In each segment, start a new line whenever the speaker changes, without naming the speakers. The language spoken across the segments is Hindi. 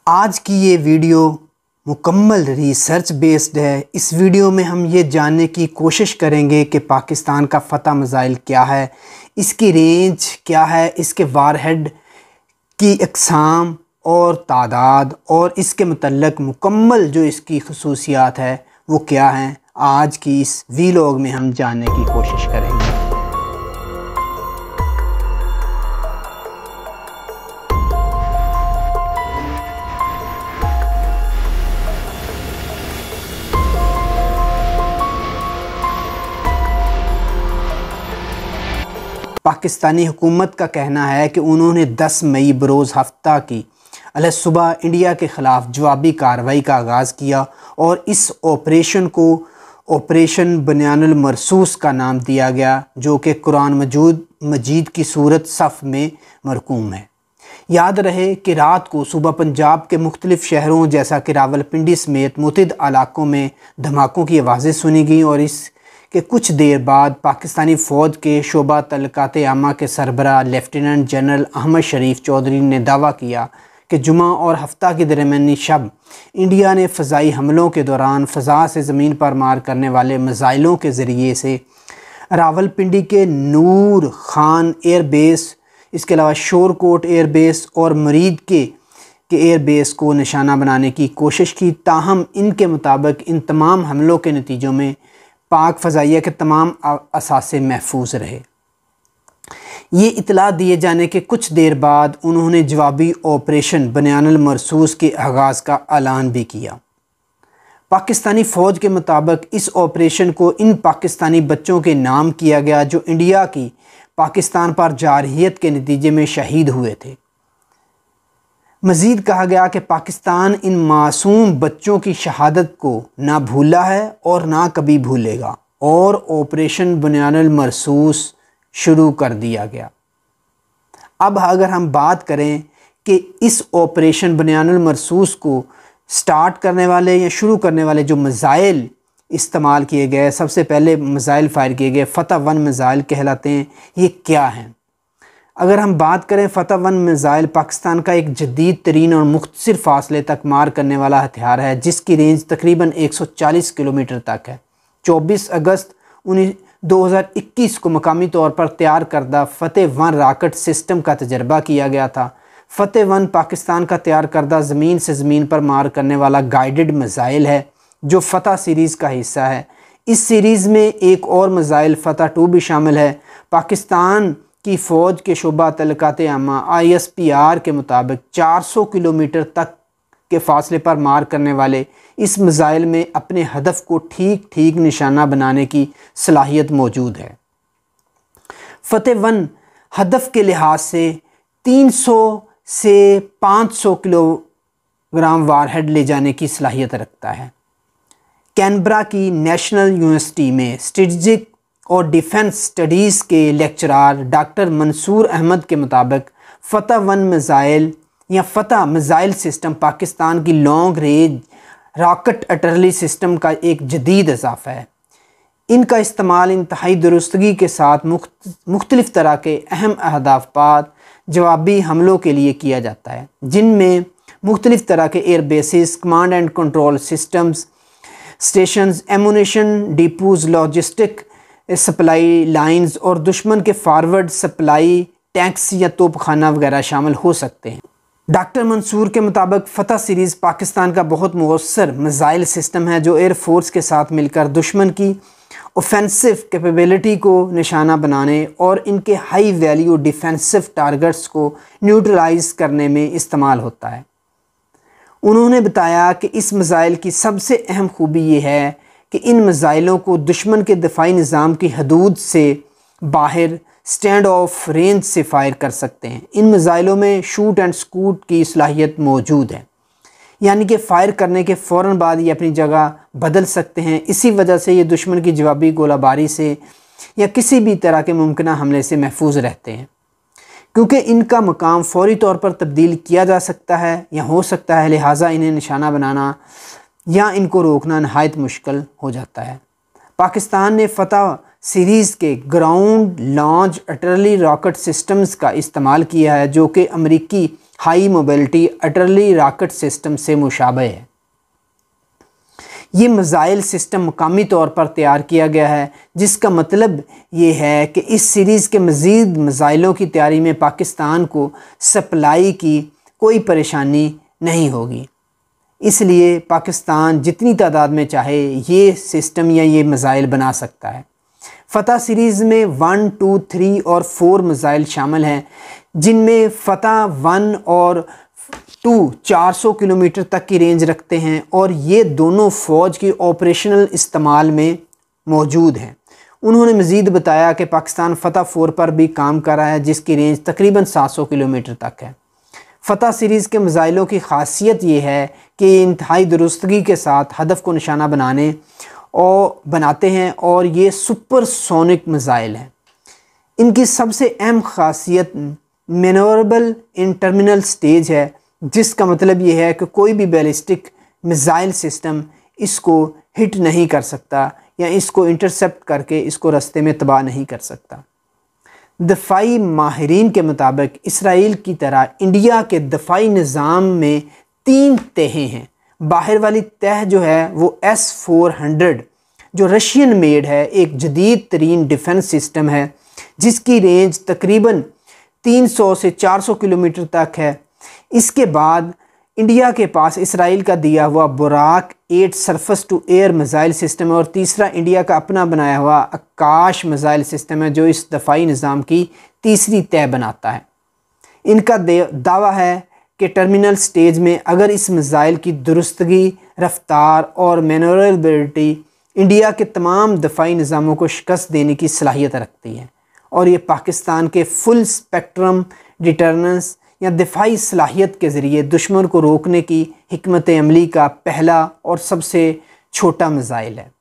आज की ये वीडियो मुकम्मल रिसर्च बेस्ड है। इस वीडियो में हम ये जानने की कोशिश करेंगे कि पाकिस्तान का फ़तह मिसाइल क्या है, इसकी रेंज क्या है, इसके वारहेड की अक़साम और तादाद और इसके मतलब मुकम्मल जो इसकी खसूसियात है वो क्या हैं। आज की इस वीलॉग में हम जानने की कोशिश करेंगे। पाकिस्तानी हुकूमत का कहना है कि उन्होंने 10 मई बरोज़ हफ्ता की सुबह इंडिया के ख़िलाफ़ जवाबी कार्रवाई का आगाज़ किया और इस ऑपरेशन को ऑपरेशन बनियानुल मरसूस का नाम दिया गया, जो कि कुरान मजीद की सूरत सफ़ में मरकूम है। याद रहे कि रात को सुबह पंजाब के मुख्तलिफ़ शहरों जैसा कि रावलपिंडी समेत मुतअद्दिद इलाकों में धमाकों की आवाज़ें सुनी गईं और इसके कुछ देर बाद पाकिस्तानी फ़ौज के शोबा तलकात आमा के सरबराह लेफ्टिनेंट जनरल अहमद शरीफ चौधरी ने दावा किया कि जुमा और हफ्ता की दरमियानी शब इंडिया ने फ़ज़ाई हमलों के दौरान फ़ज़ा से ज़मीन पर मार करने वाले मिसाइलों के ज़रिए से रावलपिंडी के नूर खान एयर बेस, इसके अलावा शोरकोट एयर बेस और मरीद के एयर बेस को निशाना बनाने की कोशिश की। ताहम इनके मुताबिक इन तमाम हमलों के नतीजों में पाक फ़ज़ाइया के तमाम असासे महफूज रहे। ये इतला दिए जाने के कुछ देर बाद उन्होंने जवाबी ऑपरेशन बनियानुल मरसूस के आगाज़ का ऐलान भी किया। पाकिस्तानी फ़ौज के मुताबिक इस ऑपरेशन को इन पाकिस्तानी बच्चों के नाम किया गया जो इंडिया की पाकिस्तान पर जारहियत के नतीजे में शहीद हुए थे। मज़ीद कहा गया कि पाकिस्तान इन मासूम बच्चों की शहादत को ना भूला है और ना कभी भूलेगा और ऑपरेशन बनियानुल मरसूस शुरू कर दिया गया। अब अगर हम बात करें कि इस ऑपरेशन बनियानुल मरसूस को स्टार्ट करने वाले या शुरू करने वाले जो मिसाइल इस्तेमाल किए गए, सबसे पहले मिसाइल फायर किए गए फ़तह-1 मिसाइल कहलाते हैं। ये क्या हैं? अगर हम बात करें फ़तह-1 मिसाइल पाकिस्तान का एक जदीद तरीन और मुख्तसर फासले तक मार करने वाला हथियार है जिसकी रेंज तकरीबन 140 किलोमीटर तक है। 24 अगस्त 2021 को मकामी तौर पर तैयार करदा फ़तह-1 रॉकेट सिस्टम का तजर्बा किया गया था। फ़तह-1 पाकिस्तान का तैयार करदा ज़मीन से ज़मीन पर मार करने वाला गाइडेड मिसाइल है जो फ़तह सीरीज़ का हिस्सा है। इस सीरीज़ में एक और मिसाइल फ़तह-2 भी शामिल है। पाकिस्तान की फ़ौज के शोबा तलकात आमा ISPR के मुताबिक 400 किलोमीटर तक के फासले पर मार करने वाले इस मिसाइल में अपने हदफ को ठीक ठीक निशाना बनाने की सलाहियत मौजूद है। फ़तह-1 हदफ के लिहाज से 300 से 500 किलोग्राम वारहेड ले जाने की सलाहियत रखता है। कैनबरा की नेशनल यूनिवर्सिटी में स्ट्रेटजिक और डिफेंस स्टडीज़ के लेक्चरार डॉक्टर मंसूर अहमद के मुताबिक फ़तह-1 मिसाइल या फ़तह मिसाइल सिस्टम पाकिस्तान की long range rocket artillery system का एक जदीद इजाफ़ा है। इनका इस्तेमाल इंतहाई दुरुस्तगी के साथ मुख्तलिफ़ तरह के अहम अहदाफ पर जवाबी हमलों के लिए किया जाता है, जिनमें मुख्तलिफ़ तरह के air bases, command and control systems, stations, ammunition depots, logistic supply lines और दुश्मन के फॉरवर्ड सप्लाई टैंक्स या तोपखाना वगैरह शामिल हो सकते हैं। डॉक्टर मंसूर के मुताबिक फ़तह सीरीज़ पाकिस्तान का बहुत मौसर मिसाइल सिस्टम है जो एयर फोर्स के साथ मिलकर दुश्मन की ऑफेंसिव कैपेबिलिटी को निशाना बनाने और इनके हाई वैल्यू डिफेंसिव टारगेट्स को न्यूट्रलाइज करने में इस्तेमाल होता है। उन्होंने बताया कि इस मिसाइल की सबसे अहम खूबी ये है कि इन मिसाइलों को दुश्मन के दिफाई निज़ाम की हदूद से बाहर स्टैंड ऑफ रेंज से फायर कर सकते हैं। इन मिसाइलों में शूट एंड स्कूट की सलाहियत मौजूद है, यानी कि फ़ायर करने के फ़ौरन बाद ये अपनी जगह बदल सकते हैं। इसी वजह से ये दुश्मन की जवाबी गोलाबारी से या किसी भी तरह के मुमकिन हमले से महफूज रहते हैं, क्योंकि इनका मकाम फ़ौरी तौर पर तब्दील किया जा सकता है या हो सकता है, लिहाजा इन्हें निशाना बनाना या इनको रोकना नहायत मुश्किल हो जाता है। पाकिस्तान ने फ़तह सीरीज़ के ground launch artillery rocket systems का इस्तेमाल किया है जो कि अमरीकी high mobility utterly rocket system से मुशाबह है। ये मिज़ाइल सिस्टम मुकामी तौर पर तैयार किया गया है, जिसका मतलब ये है कि इस सीरीज़ के मज़ीद मिज़ाइलों की तैयारी में पाकिस्तान को सप्लाई की कोई परेशानी नहीं होगी। इसलिए पाकिस्तान जितनी तादाद में चाहे ये सिस्टम या ये मिज़ाइल बना सकता है। फ़तह सीरीज़ में 1, 2, 3 और 4 मिज़ाइल शामिल हैं, जिनमें फ़तह 1 और 2 400 किलोमीटर तक की रेंज रखते हैं और ये दोनों फ़ौज की ऑपरेशनल इस्तेमाल में मौजूद हैं। उन्होंने मज़ीद बताया कि पाकिस्तान फ़तह 4 पर भी काम कर रहा है, जिसकी रेंज तकरीबन 700 किलोमीटर तक है। फ़तह सीरीज़ के मिज़ाइलों की ख़ासियत ये है कि ये इंतहाई दुरुस्तगी के साथ हदफ को निशाना बनाते हैं और ये सुपरसोनिक मिज़ाइल हैं। इनकी सबसे अहम ख़ासियत मैनोरेबल इन टर्मिनल स्टेज है, जिसका मतलब ये है कि कोई भी बैलिस्टिक मिज़ाइल सिस्टम इसको हिट नहीं कर सकता या इसको इंटरसेप्ट करके इसको रास्ते में तबाह नहीं कर सकता। दफ़ाई माहिरीन के मुताबिक इसराइल की तरह इंडिया के दफ़ाई निज़ाम में 3 तहें हैं। बाहर वाली तह जो है वो S-400 जो रशियन मेड है, एक जदीद तरीन डिफेंस सिस्टम है जिसकी रेंज तकरीबन 300 से 400 किलोमीटर तक है। इसके बाद इंडिया के पास इसराइल का दिया हुआ Burraq 8 surface to air missile system है और तीसरा इंडिया का अपना बनाया हुआ आकाश मिज़ाइल सिस्टम है, जो इस दफ़ाई निज़ाम की तीसरी तह बनाता है। इनका दावा है कि टर्मिनल स्टेज में अगर इस मिज़ाइल की दुरुस्तगी, रफ्तार और मैनोरेबिलिटी इंडिया के तमाम दफ़ाई निज़ामों को शिकस्त देने की सलाहियत रखती है और ये पाकिस्तान के फुल स्पेक्ट्रम डिटरनेंस या दिफाई सलाहियत के ज़रिए दुश्मन को रोकने की हिकमत अमली का पहला और सबसे छोटा मिज़ाइल है।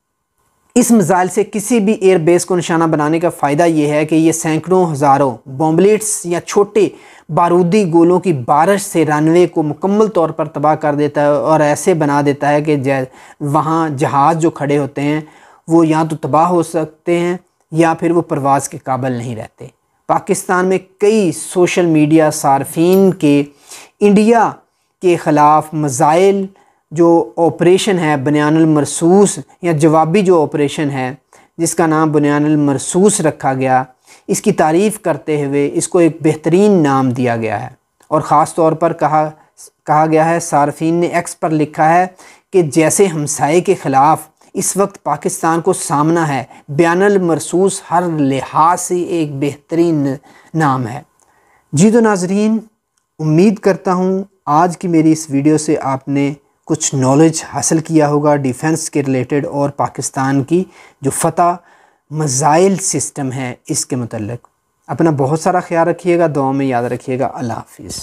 इस मिज़ाइल से किसी भी एयर बेस को निशाना बनाने का फ़ायदा ये है कि ये सैकड़ों हज़ारों बॉम्बलेट्स या छोटे बारूदी गोलों की बारिश से रनवे को मुकम्मल तौर पर तबाह कर देता है और ऐसे बना देता है कि वहाँ जहाज़ जो खड़े होते हैं वो या तो तबाह हो सकते हैं या फिर वो परवाज़ के काबिल नहीं रहते। पाकिस्तान में कई सोशल मीडिया सार्फिन के इंडिया के ख़िलाफ़ मिज़ाइल जो ऑपरेशन है बुनियानुल मरसूस या जवाबी जो ऑपरेशन है जिसका नाम बुनियानुल मरसूस रखा गया, इसकी तारीफ़ करते हुए इसको एक बेहतरीन नाम दिया गया है और ख़ास तौर पर कहा गया है, सार्फिन ने एक्स पर लिखा है कि जैसे हमसाये के ख़िलाफ़ इस वक्त पाकिस्तान को सामना है, बयानुल मरसूस हर लिहाज से एक बेहतरीन नाम है। जी तो नाज़रीन, उम्मीद करता हूँ आज की मेरी इस वीडियो से आपने कुछ नॉलेज हासिल किया होगा डिफेंस के रिलेटेड और पाकिस्तान की जो फ़तह मिज़ाइल सिस्टम है इसके मुतल्लिक़। अपना बहुत सारा ख्याल रखिएगा, दुआ में याद रखिएगा। अल्लाह हाफ़िज़।